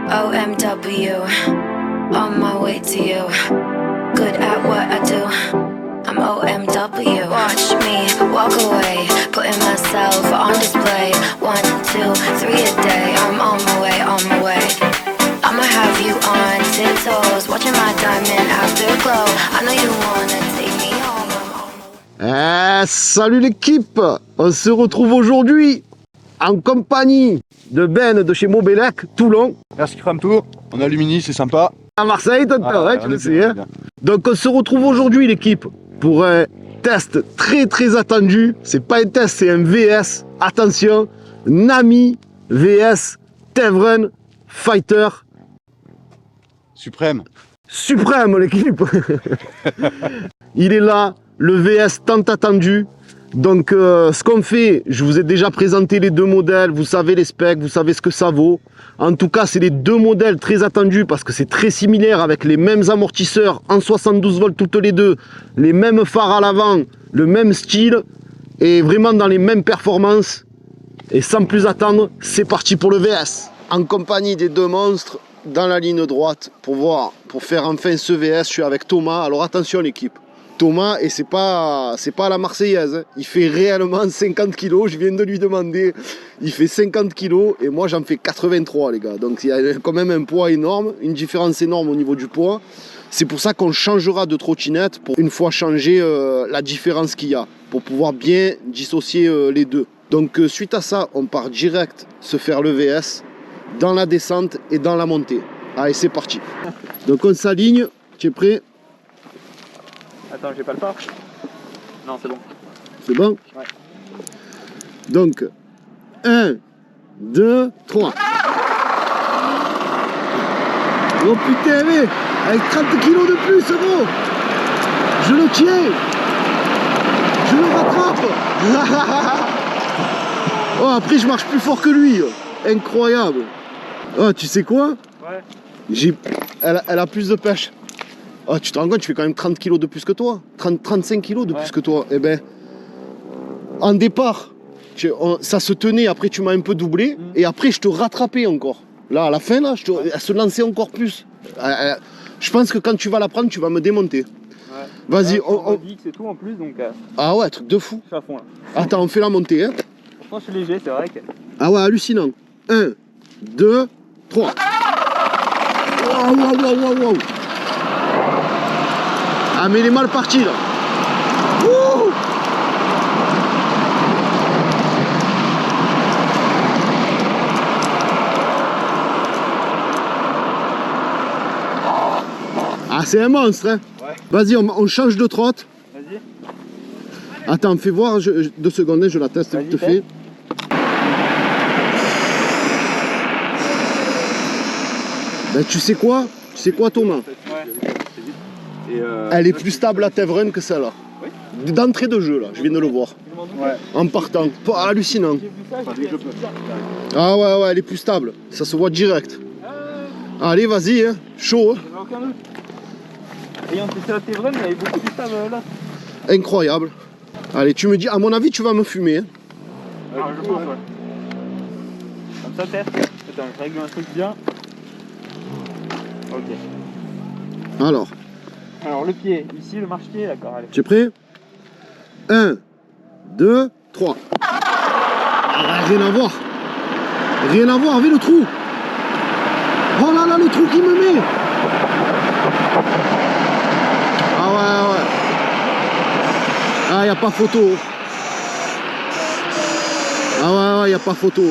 OMW, on my way to you. Good at what I do. I'm OMW. Watch me walk away, putting myself on display. 1, 2, 3 a day. I'm on my way, on my way. I'ma have you on tiptoes, watching my diamond afterglow. I know you wanna take me home. Salut l'équipe, on se retrouve aujourd'hui en compagnie de Ben de chez Mobelec, Toulon. Merci Cram Tour, en alumini, c'est sympa. À Marseille, tu le sais. Donc on se retrouve aujourd'hui l'équipe pour un test très attendu. C'est pas un test, c'est un VS. Attention, Nami VS Tevren Fighter Suprême. Suprême l'équipe. Il est là, le VS tant attendu. Donc ce qu'on fait, je vous ai déjà présenté les deux modèles, vous savez les specs, vous savez ce que ça vaut. En tout cas, c'est les deux modèles très attendus parce que c'est très similaire avec les mêmes amortisseurs en 72 volts toutes les deux, les mêmes phares à l'avant, le même style et vraiment dans les mêmes performances. Et sans plus attendre, c'est parti pour le VS. En compagnie des deux monstres dans la ligne droite pour faire enfin ce VS, je suis avec Thomas. Alors attention l'équipe. Thomas, et c'est pas la Marseillaise, hein. Il fait réellement 50 kg, je viens de lui demander, il fait 50 kg et moi j'en fais 83 les gars, donc il y a quand même un poids énorme, une différence énorme au niveau du poids. C'est pour ça qu'on changera de trottinette pour une fois changer la différence qu'il y a, pour pouvoir bien dissocier les deux. Donc suite à ça, on part direct se faire le VS dans la descente et dans la montée. Allez, c'est parti. Donc on s'aligne, tu es prêt? Attends, j'ai pas le phare. Non, c'est bon. C'est bon? Ouais. Donc, 1, 2, 3. Oh putain, mais avec 30 kg de plus, gros. Je le tiens. Je le rattrape. Oh, après, je marche plus fort que lui. Incroyable. Oh, tu sais quoi? Ouais. Elle a plus de pêche. Oh, tu te rends compte, tu fais quand même 30 kg de plus que toi, 35 kg de plus que toi. Eh ben, en départ, ça se tenait, après tu m'as un peu doublé, et après je te rattrapais encore. Là, à la fin, là, elle se lançait encore plus. Je pense que quand tu vas la prendre, tu vas me démonter. Ouais. Vas-y, on dit que c'est tout en plus, donc... Ah ouais, truc de fou. Je suis à fond là. Attends, on fait la montée. Hein. Pourtant, je suis léger, c'est vrai que... Ah ouais, hallucinant. 1, 2, 3. Wow. Ah mais il est mal parti là. Wouh. Ah c'est un monstre hein. Ouais. Vas-y on change de trotte. Vas-y. Attends fais voir 2 secondes, je la teste vite fait. Ben tu sais quoi Thomas? Elle est plus stable à Tevren que celle-là. Oui. D'entrée de jeu, là, je viens de le voir. Ouais. En partant. Pas hallucinant. Ah ouais, elle est plus stable. Ça se voit direct. Allez, vas-y, hein. Chaud. Hein. Aucun doute. Ayant testé la Tevren, elle est beaucoup plus stable là. Incroyable. Allez, tu me dis, à mon avis, tu vas me fumer. Hein. Je pense, ouais. Comme ça, teste. Attends, je règle un truc bien. Ok. Alors le pied, ici le marche-pied, d'accord, allez. Tu es prêt? 1, 2, 3. Ah, rien à voir. Rien à voir avec le trou. Oh là là, le trou qui me met. Ah ouais. Ah, y a pas photo. Ah ouais, y a pas photo.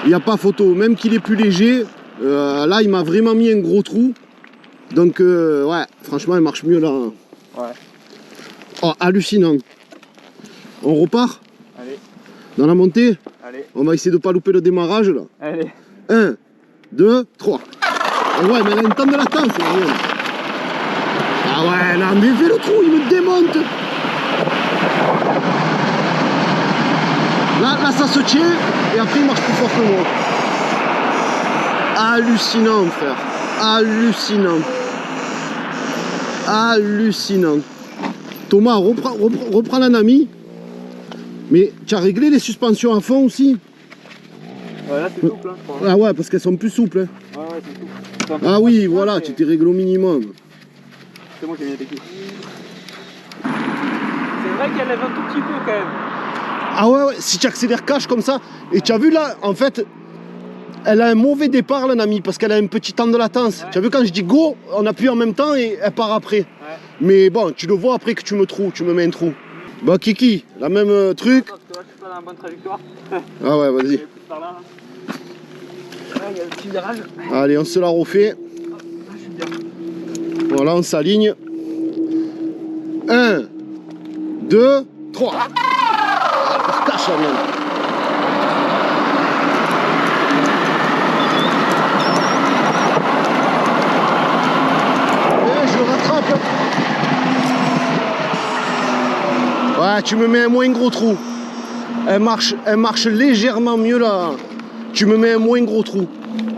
Y a pas photo. Même qu'il est plus léger, là il m'a vraiment mis un gros trou. Donc ouais, franchement elle marche mieux là. Ouais. Oh, hallucinant. On repart? Allez. Dans la montée? Allez. On va essayer de pas louper le démarrage là. Allez. 1, 2, 3. Oh ouais, mais elle a une tonne de latence. Ah ouais, là, mais fais le trou, il me démonte. Là ça se tient et après il marche plus fort que moi. Hallucinant frère. Hallucinant. Thomas, reprends la Nami. Mais tu as réglé les suspensions à fond aussi? Ouais, là c'est souple, hein, je crois. Ah ouais, parce qu'elles sont plus souples. Hein. Ouais, c'est souple. Ah oui, voilà, tu t'es réglé au minimum. C'est moi qui ai mis les techniques. C'est vrai qu'elle lève un tout petit peu quand même. Ah ouais, si tu accélères cash comme ça, et tu as vu là, en fait, elle a un mauvais départ, la Nami, parce qu'elle a un petit temps de latence. Ouais. Tu as vu quand je dis go, on appuie en même temps et elle part après. Ouais. Mais bon, tu le vois après que tu me mets un trou. Bah Kiki, la même truc. Attends, parce que là, je suis pas dans la bonne trajectoire. Ah ouais, vas-y. Là, il y a le petit virage. Allez, on se la refait. Là, je suis bien. Voilà, on s'aligne. 1, 2, 3. Cache la mienne. Je le rattrape. Ouais, tu me mets un moins gros trou. Elle marche légèrement mieux là. Tu me mets un moins gros trou.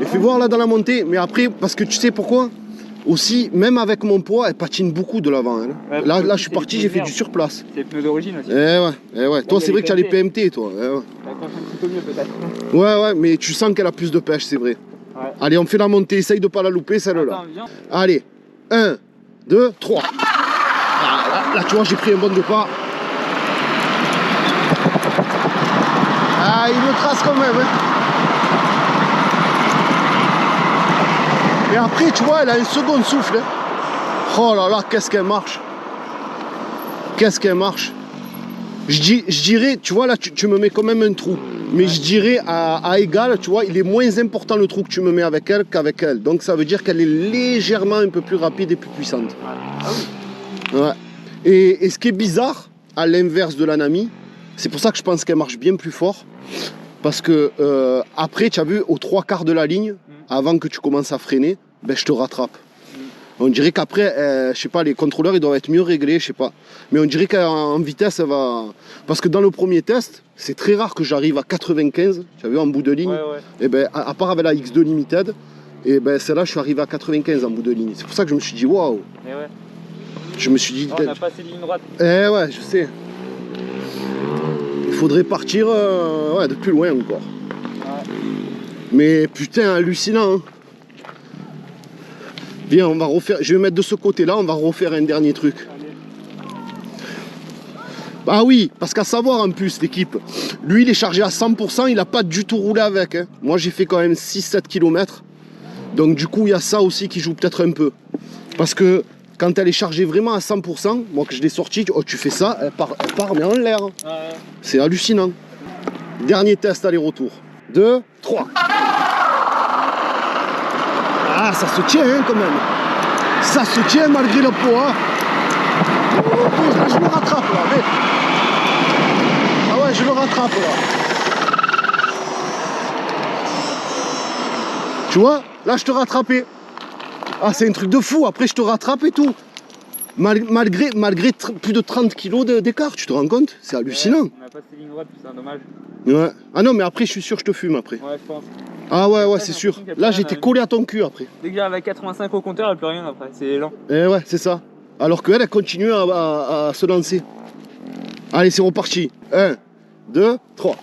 Et fais voir là dans la montée. Mais après, parce que tu sais pourquoi? Aussi, même avec mon poids, elle patine beaucoup de l'avant. Hein. Ouais, là, je suis parti, j'ai fait du surplace. C'est les pneus d'origine aussi. Eh ouais. Toi, c'est vrai que tu as les PMT, toi. Eh ouais. Ça accroche un petit peu mieux peut-être. Ouais, mais tu sens qu'elle a plus de pêche, c'est vrai. Ouais. Allez, on fait la montée, essaye de pas la louper, celle-là. Allez, 1, 2, 3. Ah, là, tu vois, j'ai pris un bon départ. Ah, il me trace quand même. Hein. Et après, tu vois, elle a un second souffle. Hein. Oh là là, qu'est-ce qu'elle marche. Qu'est-ce qu'elle marche. Je dirais, tu vois, là, tu me mets quand même un trou. Mais je dirais, à égal, tu vois, il est moins important le trou que tu me mets avec elle qu'avec elle. Donc, ça veut dire qu'elle est légèrement un peu plus rapide et plus puissante. Ah oui. Ouais. Et ce qui est bizarre, à l'inverse de la Nami, c'est pour ça que je pense qu'elle marche bien plus fort. Parce que après, tu as vu, aux 3/4 de la ligne, avant que tu commences à freiner, ben, je te rattrape. On dirait qu'après, je sais pas, les contrôleurs, ils doivent être mieux réglés, je sais pas. Mais on dirait qu'en vitesse, elle va... Parce que dans le premier test, c'est très rare que j'arrive à 95, tu as vu, en bout de ligne. Ouais. Et ben, à part avec la X2 Limited, et ben, celle-là, je suis arrivé à 95 en bout de ligne. C'est pour ça que je me suis dit, waouh. Ouais. Je me suis dit... Oh, on a passé ligne droite. Ouais, je sais. Il faudrait partir de plus loin encore. Ouais. Mais putain, hallucinant. Hein. Viens, on va refaire. Je vais mettre de ce côté-là, on va refaire un dernier truc. Allez. Ah oui, parce qu'à savoir en plus, l'équipe, lui il est chargé à 100%, il n'a pas du tout roulé avec. Hein. Moi j'ai fait quand même 6-7 km. Donc du coup, il y a ça aussi qui joue peut-être un peu. Parce que quand elle est chargée vraiment à 100%, moi que je l'ai sortie, oh, tu fais ça, elle part mais en l'air. Ouais. C'est hallucinant. Dernier test aller-retour. 2, 3. Ah, ça se tient hein, quand même. Ça se tient malgré le poids. Là, je le rattrape là. Mais... Ah ouais, je le rattrape là. Tu vois, là je te rattrapais. Ah, c'est un truc de fou. Après, je te rattrape et tout. Malgré plus de 30 kilos d'écart, tu te rends compte? C'est hallucinant. On a passé ligne droite, c'est un dommage. Ouais. Ah non, mais après, je suis sûr que je te fume après. Ouais, je pense. Ah ouais, c'est sûr. Là, j'étais collé à ton cul après. Dès que j'arrive à 85 au compteur, il n'y a plus rien après. C'est lent. Eh ouais, c'est ça. Alors qu'elle, elle continue à se lancer. Allez, c'est reparti. 1, 2, 3.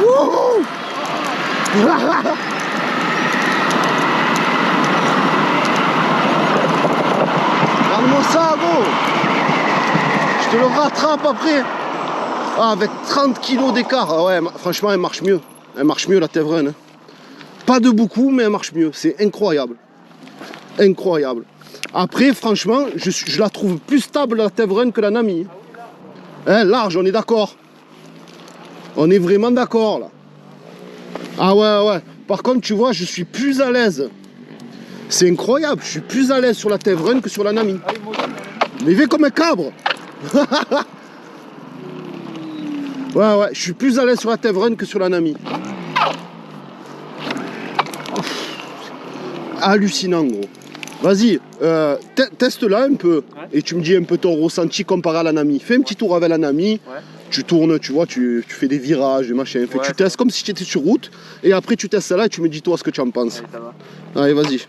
Wouhou. Regarde-moi ça, gros. Je te le rattrape après. Ah, avec 30 kilos d'écart. Ah ouais, franchement, elle marche mieux. Elle marche mieux, la Tevren. Hein. Pas de beaucoup, mais elle marche mieux. C'est incroyable. Incroyable. Après, franchement, je la trouve plus stable, la Tevren, que la Nami. Hein, large, on est d'accord. On est vraiment d'accord, là. Ah ouais. Par contre, tu vois, je suis plus à l'aise. C'est incroyable. Je suis plus à l'aise sur la Tevren que sur la Nami. Mais vais comme un cabre. Ouais, je suis plus à l'aise sur la Tevren que sur la Nami. Hallucinant, gros. Vas-y, teste-la un peu. Ouais. Et tu me dis un peu ton ressenti comparé à la Nami. Fais un petit tour avec la Nami. Ouais. Tu tournes, tu vois, tu fais des virages, des machins. Ouais, tu testes comme si tu étais sur route. Et après, tu testes celle-là et tu me dis toi ce que tu en penses. Allez, ça va. Allez, vas-y.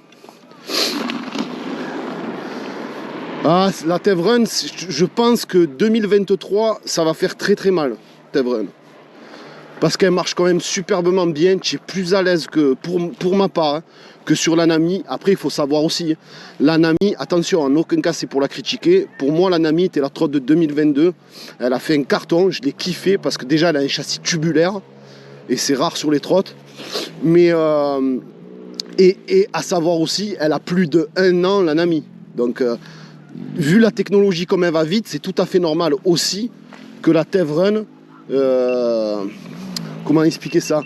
Ah, la Tevren, je pense que 2023, ça va faire très très mal. Tevren. parce qu'elle marche quand même superbement bien. Tu es plus à l'aise que, pour ma part, hein, que sur la Nami. Après, il faut savoir aussi, hein, la Nami, attention, en aucun cas c'est pour la critiquer. Pour moi, la Nami était la trotte de 2022. Elle a fait un carton, je l'ai kiffé parce que déjà elle a un châssis tubulaire et c'est rare sur les trottes. Mais et à savoir aussi, elle a plus de 1 an, la Nami. Donc, vu la technologie comme elle va vite, c'est tout à fait normal aussi que la Tevrun, comment expliquer ça,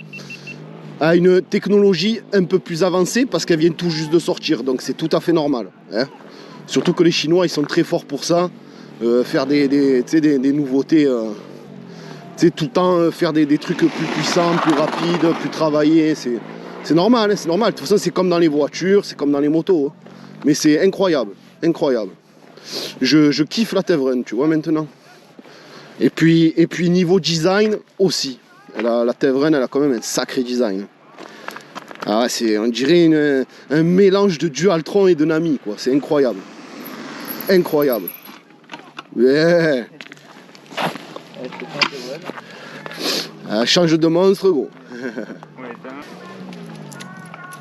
a une technologie un peu plus avancée parce qu'elle vient tout juste de sortir. Donc c'est tout à fait normal. Hein. Surtout que les Chinois, ils sont très forts pour ça. Faire des nouveautés, tout le temps faire des trucs plus puissants, plus rapides, plus travaillés. C'est normal, hein, c'est normal. De toute façon, c'est comme dans les voitures, c'est comme dans les motos. Hein. Mais c'est incroyable, incroyable. Je kiffe la Tevrun, tu vois, maintenant. Et puis niveau design aussi. La Tevrun, elle a quand même un sacré design. Ah, on dirait un mélange de Dualtron et de Nami, quoi. C'est incroyable. Incroyable. Yeah. Elle change de monstre, gros.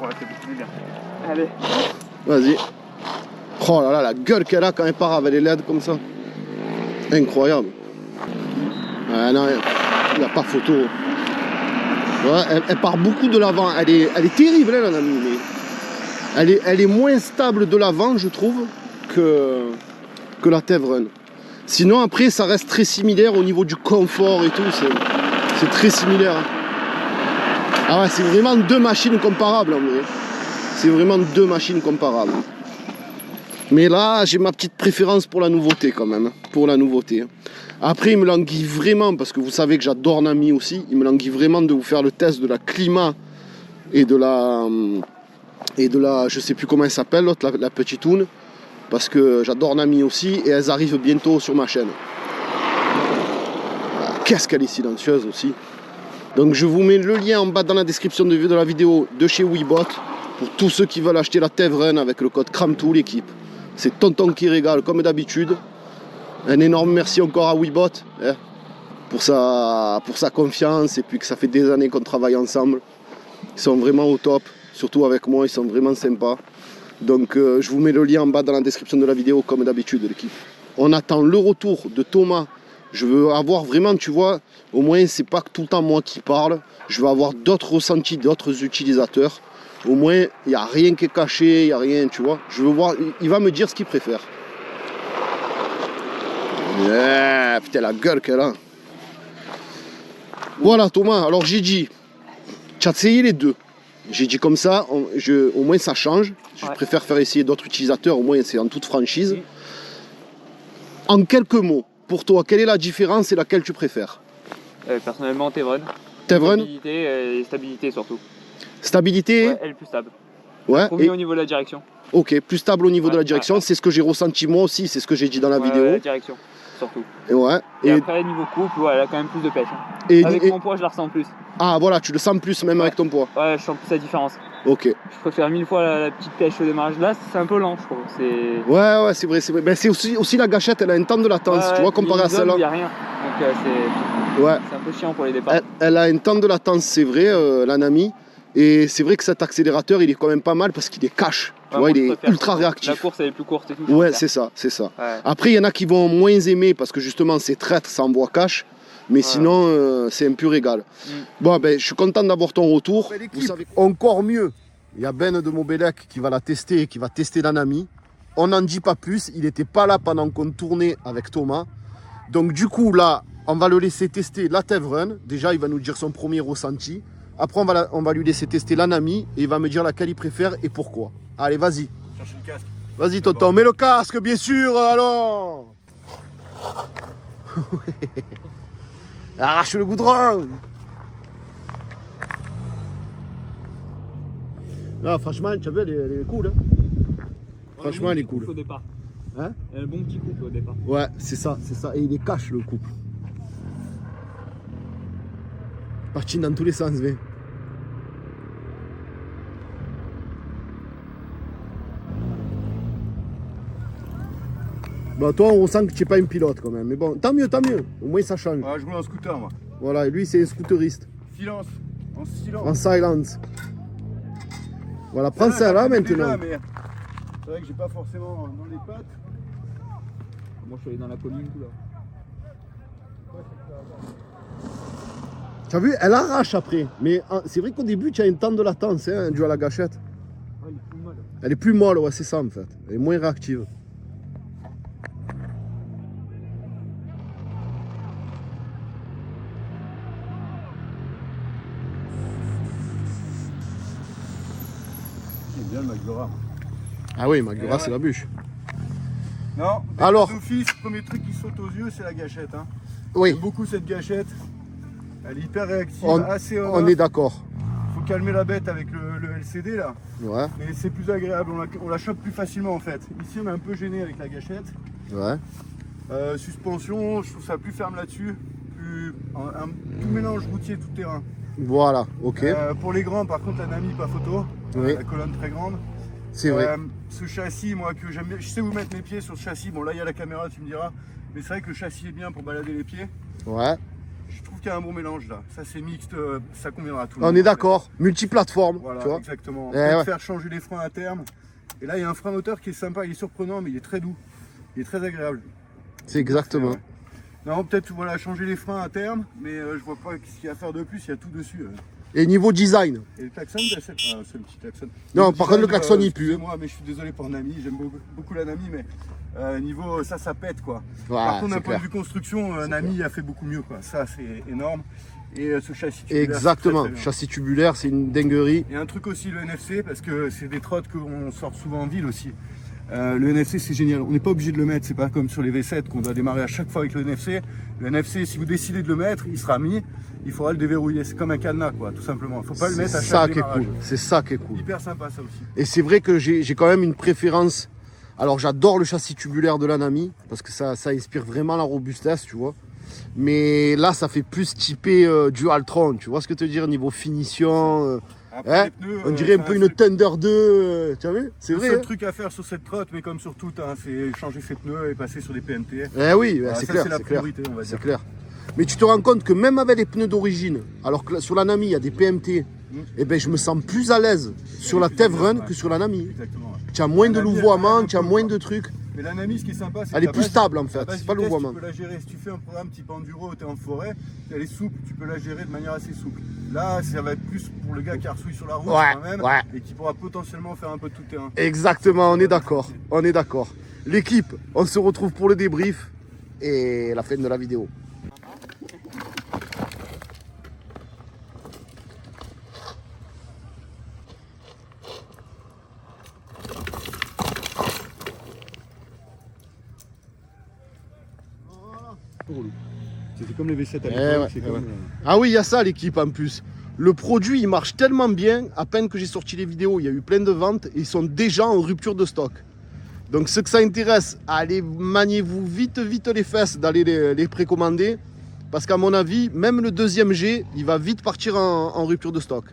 Ouais, c'est beaucoup plus bien. Allez. Vas-y. Oh là là, la gueule qu'elle a quand elle part avec les LED comme ça. Incroyable. Ah non, il n'y a pas photo. Ouais, elle part beaucoup de l'avant. Elle est terrible, elle, la Nami. Mais elle est moins stable de l'avant, je trouve, que la Tevrun. Sinon, après, ça reste très similaire au niveau du confort et tout. C'est très similaire. Ah ouais, c'est vraiment 2 machines comparables, en vrai. C'est vraiment 2 machines comparables. Mais là, j'ai ma petite préférence pour la nouveauté, quand même. Pour la nouveauté. Après, il me languit vraiment, parce que vous savez que j'adore Nami aussi, il me languit vraiment de vous faire le test de la Climat et de la je sais plus comment elle s'appelle, l'autre, la petite toune, parce que j'adore Nami aussi, et elles arrivent bientôt sur ma chaîne. Qu'est-ce qu'elle est silencieuse aussi. Donc je vous mets le lien en bas dans la description de la vidéo de chez Webot, pour tous ceux qui veulent acheter la Tevrun avec le code CRAMTOO, l'équipe. C'est Tonton qui régale, comme d'habitude. Un énorme merci encore à Webot, hein, pour sa confiance, et puis que ça fait des années qu'on travaille ensemble. Ils sont vraiment au top, surtout avec moi, ils sont vraiment sympas. Donc je vous mets le lien en bas dans la description de la vidéo, comme d'habitude, l'équipe. On attend le retour de Thomas. Je veux avoir vraiment, tu vois, au moins c'est pas tout le temps moi qui parle. Je veux avoir d'autres ressentis, d'autres utilisateurs. Au moins, il n'y a rien qui est caché, il n'y a rien, tu vois. Je veux voir, il va me dire ce qu'il préfère. Yeah, putain, la gueule qu'elle a. Voilà Thomas, alors j'ai dit, tu as essayé les 2. J'ai dit comme ça, au moins ça change. Je préfère faire essayer d'autres utilisateurs, au moins c'est en toute franchise. En quelques mots, pour toi, quelle est la différence et laquelle tu préfères? Personnellement, Tevrun. Tevrun. Stabilité et stabilité surtout. Stabilité. Ouais, elle est plus stable. Ouais. Au niveau de la direction. Ok, plus stable au niveau de la direction, c'est ce que j'ai ressenti moi aussi, c'est ce que j'ai dit dans la vidéo. La direction, surtout. Et après, niveau couple, elle a quand même plus de pêche. Hein. Avec mon poids, je la ressens plus. Ah voilà, tu le sens plus même avec ton poids. Ouais, je sens plus la différence. Ok. Je préfère 1000 fois la petite pêche au démarrage. Là, c'est un peu lent, je trouve. Ouais, c'est vrai, c'est vrai. Ben, c'est aussi la gâchette, elle a un temps de latence, tu vois, comparé à celle-là. Il n'y a rien. Donc c'est un peu chiant pour les départs. Elle a un temps de latence, c'est vrai, la Nami. Et c'est vrai que cet accélérateur, il est quand même pas mal parce qu'il est cash. Tu vois, il est ultra réactif. La course, elle est plus courte et tout. Ouais, c'est ça, c'est ça. Ouais. Après, il y en a qui vont moins aimer parce que justement, c'est traître, ça envoie cash. Mais sinon, c'est un pur régal. Bon, ben, je suis content d'avoir ton retour. Vous savez, encore mieux, il y a Ben de Mobelec qui va la tester, qui va tester la Nami. On n'en dit pas plus, il n'était pas là pendant qu'on tournait avec Thomas. Donc du coup, là, on va le laisser tester la Tevrun. Déjà, il va nous dire son premier ressenti. Après, on va lui laisser tester la Nami et il va me dire laquelle il préfère et pourquoi. Allez, vas-y. Cherche le casque. Vas-y, tonton, mets le casque, bien sûr, alors. Arrache le goudron. Ah, franchement, tu as vu, elle est cool. Hein. Franchement, elle est cool. Au départ. Hein? Elle a un bon petit couple au départ. Ouais, c'est ça. Et il est cash, le couple. Parti dans tous les sens, mais. Bah toi on ressent que tu n'es pas un pilote quand même, mais bon, tant mieux, au moins ça change. Ouais, je roule en scooter moi. Voilà, et lui c'est un scooteriste. silence. En silence. En silence. Voilà, prends ça là maintenant. C'est vrai que j'ai pas forcément dans les pattes. Moi je suis allé dans la colline tout là. Tu as vu, elle arrache après. Mais c'est vrai qu'au début, tu as un temps de latence, hein, dû à la gâchette. Ah, il est plus molle. Elle est plus molle, ouais, c'est ça en fait. Elle est moins réactive. J'aime bien le Magura. Ah oui, Magura, ouais. c'est la bûche. Non, Alors d'office, le premier truc qui saute aux yeux, c'est la gâchette. Hein. Oui, J'aime beaucoup cette gâchette. Elle est hyper réactive, on, assez on est d'accord. Faut calmer la bête avec le LCD là. Ouais, Mais c'est plus agréable, on la chope plus facilement en fait. Ici on est un peu gêné avec la gâchette. ouais. Suspension, je trouve ça plus ferme là-dessus. Tout mélange routier, tout terrain. Voilà, ok. Pour les grands, par contre, la Nami, pas photo. Oui. La colonne très grande. C'est vrai. Ce châssis, moi, que j'aime bien, je sais où mettre mes pieds sur ce châssis. Bon, là, il y a la caméra, tu me diras. Mais c'est vrai que le châssis est bien pour balader les pieds. Ouais. Je trouve qu'il y a un bon mélange là. Ça, c'est mixte, ça conviendra à tout le monde. On est d'accord. Multiplateforme, Voilà, tu vois. exactement. On Eh peut ouais. faire changer les freins à terme. Et là, il y a un frein moteur qui est sympa, il est surprenant, mais il est très doux. Il est très agréable. C'est exactement. Ouais. Non, peut-être voilà, changer les freins à terme, mais je vois pas ce qu'il y a à faire de plus, il y a tout dessus. Et niveau design. Et le klaxon, c'est le petit klaxon. Non, par contre, le klaxon, il pue. Moi, mais je suis désolé pour Nami, j'aime beaucoup la Nami, mais niveau ça pète quoi. Ouais, Par contre, d'un c'est point de clair. vue construction, Nami a fait beaucoup mieux quoi. Ça, c'est énorme. Et ce châssis tubulaire, Exactement. c'est très bien. Châssis tubulaire, c'est une dinguerie. Et un truc aussi, le NFC, parce que c'est des trottes qu'on sort souvent en ville aussi. Le NFC, c'est génial. On n'est pas obligé de le mettre. C'est pas comme sur les V7 qu'on doit démarrer à chaque fois avec le NFC. Le NFC, si vous décidez de le mettre, il sera mis. Il faudra le déverrouiller. C'est comme un cadenas, quoi, tout simplement. Il faut pas le C'est mettre à ça chaque qui est démarrage. cool. C'est ça qui est cool. Hyper sympa, ça aussi. Et c'est vrai que j'ai quand même une préférence. Alors j'adore le châssis tubulaire de la Nami parce que ça inspire vraiment la robustesse, tu vois. Mais là, ça fait plus typé Dualtron, tu vois ce que je veux dire niveau finition. Après, Hein, les pneus, on dirait un peu une Thunder 2, tu as vu? C'est Le vrai. seul Hein, truc à faire sur cette trotte, mais comme sur tout, hein, c'est changer ses pneus et passer sur des PNT. eh oui, Voilà, c'est ça, clair, c'est la c'est clair. priorité, on va C'est dire. clair. Mais tu te rends compte que même avec les pneus d'origine, alors que sur la Nami il y a des PMT, eh ben, je me sens plus à l'aise sur la plus Tev à l'aise, Run ouais. que sur la Nami. Exactement. Ouais. Tu as moins de La Nami, louvoiement, elle tu as un peu, moins quoi. de trucs. Mais la Nami, ce qui est sympa, c'est Elle que est la plus base- stable en la fait, base c'est pas le vitesse, louvoiement. Tu peux la gérer. Si tu fais un programme type enduro, tu es en forêt, elle est souple, tu peux la gérer de manière assez souple. Là, ça va être plus pour le gars qui a ressouille sur la route Ouais, quand même ouais. et qui pourra potentiellement faire un peu de tout terrain. Exactement, on est d'accord. On est d'accord. L'équipe, on se retrouve pour le débrief et la fin de la vidéo. C'était comme les V7 à Eh l'époque. ouais, c'est eh comme, ouais. Ah oui, il y a ça l'équipe en plus. Le produit, il marche tellement bien, à peine que j'ai sorti les vidéos, il y a eu plein de ventes et ils sont déjà en rupture de stock. Donc ceux que ça intéresse, allez, maniez-vous vite les fesses d'aller les précommander. Parce qu'à mon avis, même le deuxième G, il va vite partir en rupture de stock.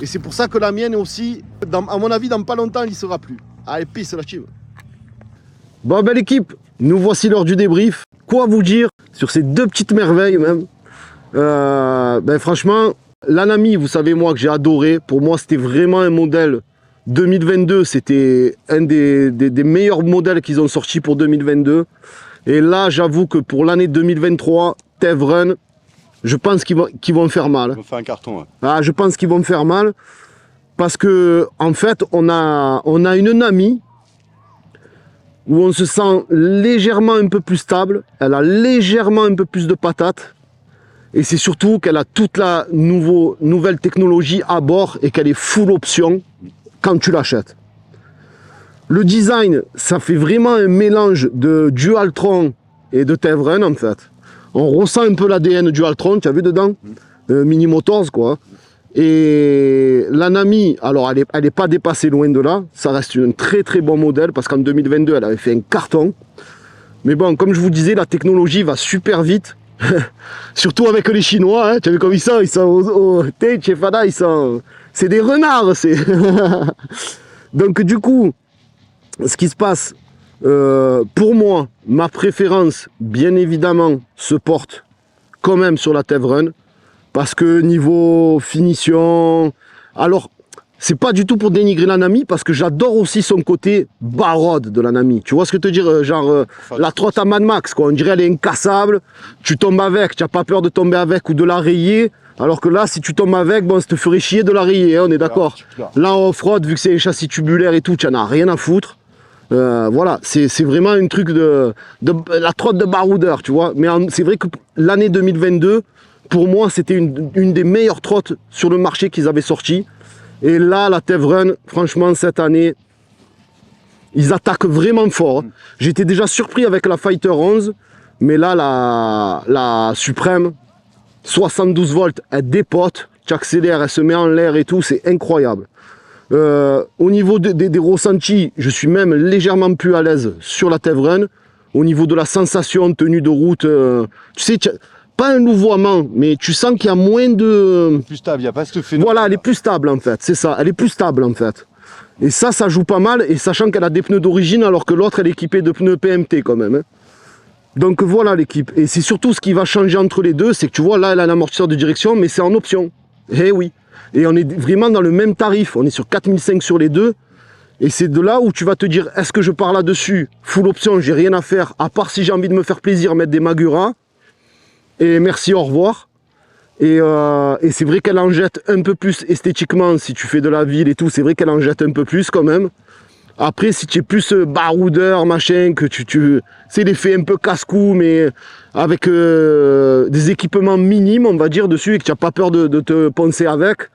Et c'est pour ça que la mienne est aussi, à mon avis, dans pas longtemps, il n'y sera plus. Allez, peace la team. Bon, belle équipe, nous voici l'heure du débrief. Quoi vous dire sur ces deux petites merveilles même. Ben franchement, la Nami, vous savez moi que j'ai adoré. Pour moi, c'était vraiment un modèle 2022. C'était un des meilleurs modèles qu'ils ont sorti pour 2022. Et là, j'avoue que pour l'année 2023, Tev Run, je pense qu'ils vont faire mal. On fait un carton. Ouais. Ah, je pense qu'ils vont me faire mal. Parce que en fait, on a une Nami où on se sent légèrement un peu plus stable, elle a légèrement un peu plus de patates, et c'est surtout qu'elle a toute la nouvelle technologie à bord et qu'elle est full option quand tu l'achètes. Le design, ça fait vraiment un mélange de Dualtron et de Tev Run en fait. On ressent un peu l'ADN Dualtron, tu as vu dedans Mini Motors quoi. Et la Nami, alors elle est pas dépassée loin de là, ça reste un très bon modèle parce qu'en 2022 elle avait fait un carton. Mais bon, comme je vous disais, la technologie va super vite, surtout avec les Chinois, hein. Tu as vu comme ils sont au Fada, c'est des renards, Donc du coup, ce qui se passe, pour moi, ma préférence, bien évidemment, se porte quand même sur la Tev Run. Parce que niveau finition... Alors, c'est pas du tout pour dénigrer la Nami, parce que j'adore aussi son côté barode de la Nami. Tu vois ce que je veux te dire, genre la trotte à Mad Max, quoi. On dirait elle est incassable, tu tombes avec, tu n'as pas peur de tomber avec ou de la rayer. Alors que là, si tu tombes avec, bon, ça te ferait chier de la rayer, hein, on est d'accord. Là, en off-road, vu que c'est un châssis tubulaire et tout, tu n'en as rien à foutre. Voilà, c'est vraiment un truc de la trotte de baroudeur, tu vois. Mais c'est vrai que l'année 2022, pour moi, c'était une des meilleures trottes sur le marché qu'ils avaient sorti. Et là, la Tevren, franchement, cette année, ils attaquent vraiment fort. J'étais déjà surpris avec la Fighter 11, mais là, la Suprême, 72 volts, elle dépote, tu accélères, elle se met en l'air et tout, c'est incroyable. Au niveau des ressentis, je suis même légèrement plus à l'aise sur la Tevren. Au niveau de la sensation, tenue de route, tu sais, pas un louvoiement, mais tu sens qu'il y a moins de... Plus stable, il n'y a pas ce phénomène. Voilà, elle est plus stable en fait, c'est ça, elle est plus stable en fait. Et ça joue pas mal, et sachant qu'elle a des pneus d'origine, alors que l'autre, elle est équipée de pneus PMT quand même. Hein. Donc voilà l'équipe. Et c'est surtout ce qui va changer entre les deux, c'est que tu vois, là, elle a un amortisseur de direction, mais c'est en option. Eh oui. Et on est vraiment dans le même tarif, on est sur 4005 sur les deux. Et c'est de là où tu vas te dire, est-ce que je pars là-dessus, full option, j'ai rien à faire, à part si j'ai envie de me faire plaisir, mettre des Magura. Et merci, au revoir. Et c'est vrai qu'elle en jette un peu plus esthétiquement, si tu fais de la ville et tout, c'est vrai qu'elle en jette un peu plus quand même. Après, si tu es plus baroudeur, machin, que c'est l'effet un peu casse-cou, mais avec des équipements minimes, on va dire, dessus, et que tu n'as pas peur de te poncer avec,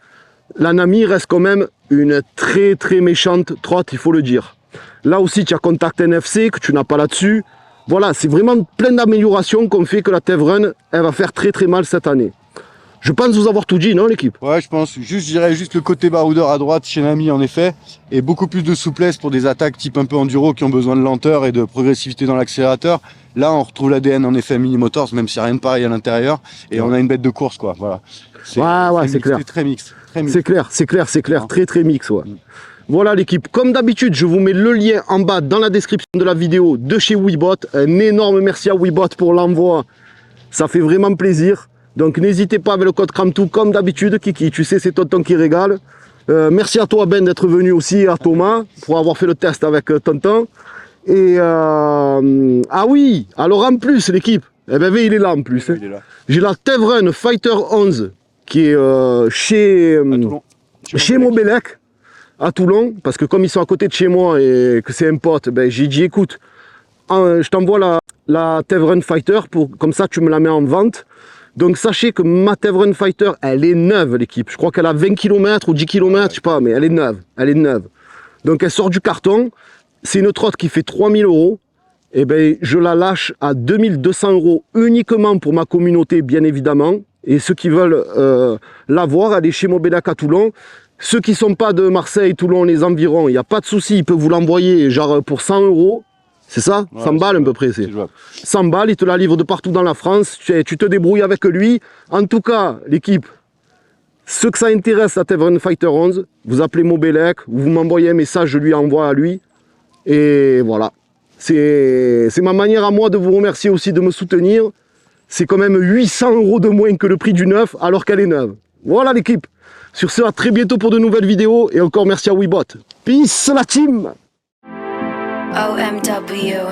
la Nami reste quand même une très très méchante trotte, il faut le dire. Là aussi, tu as contact NFC, que tu n'as pas là-dessus. Voilà, c'est vraiment plein d'améliorations qu'on fait que la Tevren, elle va faire très très mal cette année. Je pense vous avoir tout dit, non l'équipe? Ouais, je pense. Je dirais juste le côté baroudeur à droite chez Nami, en effet, et beaucoup plus de souplesse pour des attaques type un peu enduro qui ont besoin de lenteur et de progressivité dans l'accélérateur. Là, on retrouve l'ADN en effet Mini Motors, même s'il n'y a rien de pareil à l'intérieur, et on a une bête de course, quoi. Voilà. Ouais, c'est clair. C'est très mix. C'est clair, très très mix, ouais. Voilà l'équipe, comme d'habitude, je vous mets le lien en bas dans la description de la vidéo de chez Webot. Un énorme merci à Webot pour l'envoi, ça fait vraiment plaisir. Donc n'hésitez pas avec le code CRAMTOO comme d'habitude, Kiki, tu sais c'est Tonton qui régale. Merci à toi Ben d'être venu aussi, et à Thomas pour avoir fait le test avec Tonton. Et ah oui, alors en plus l'équipe, eh ben il est là en plus. Hein. J'ai la Tevren Fighter 11 qui est chez Mobilec à Toulon, parce que comme ils sont à côté de chez moi et que c'est un pote, ben j'ai dit écoute, je t'envoie la Tevren Fighter, comme ça tu me la mets en vente. Donc sachez que ma Tevren Fighter, elle est neuve l'équipe. Je crois qu'elle a 20 km ou 10 km, je sais pas, mais elle est neuve. Donc elle sort du carton. C'est une trotte qui fait 3000 €. Et ben je la lâche à 2200 € uniquement pour ma communauté, bien évidemment. Et ceux qui veulent l'avoir, elle est chez Mobilec à Toulon. Ceux qui ne sont pas de Marseille, Toulon, les environs, il n'y a pas de souci, ils peuvent vous l'envoyer genre pour 100 €. C'est ça, ouais, 100 balles à peu près. 100 balles, il te la livre de partout dans la France. Tu te débrouilles avec lui. En tout cas, l'équipe, ceux que ça intéresse, la Tevren Fighter 11, vous appelez Mobilec, vous m'envoyez un message, je lui envoie à lui. Et voilà. C'est ma manière à moi de vous remercier aussi de me soutenir. C'est quand même 800 € de moins que le prix du neuf, alors qu'elle est neuve. Voilà l'équipe. Sur ce, à très bientôt pour de nouvelles vidéos. Et encore merci à Webot. Peace la team! OMW,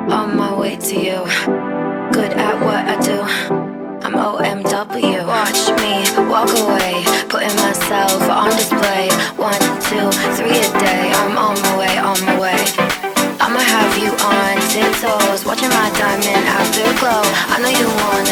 on my way to you. Good at what I do. I'm OMW. Watch me walk away, putting myself on display. 1, 2, 3 a day. I'm on my way. I'ma have you on tiptoes, watching my diamond afterglow. I know you want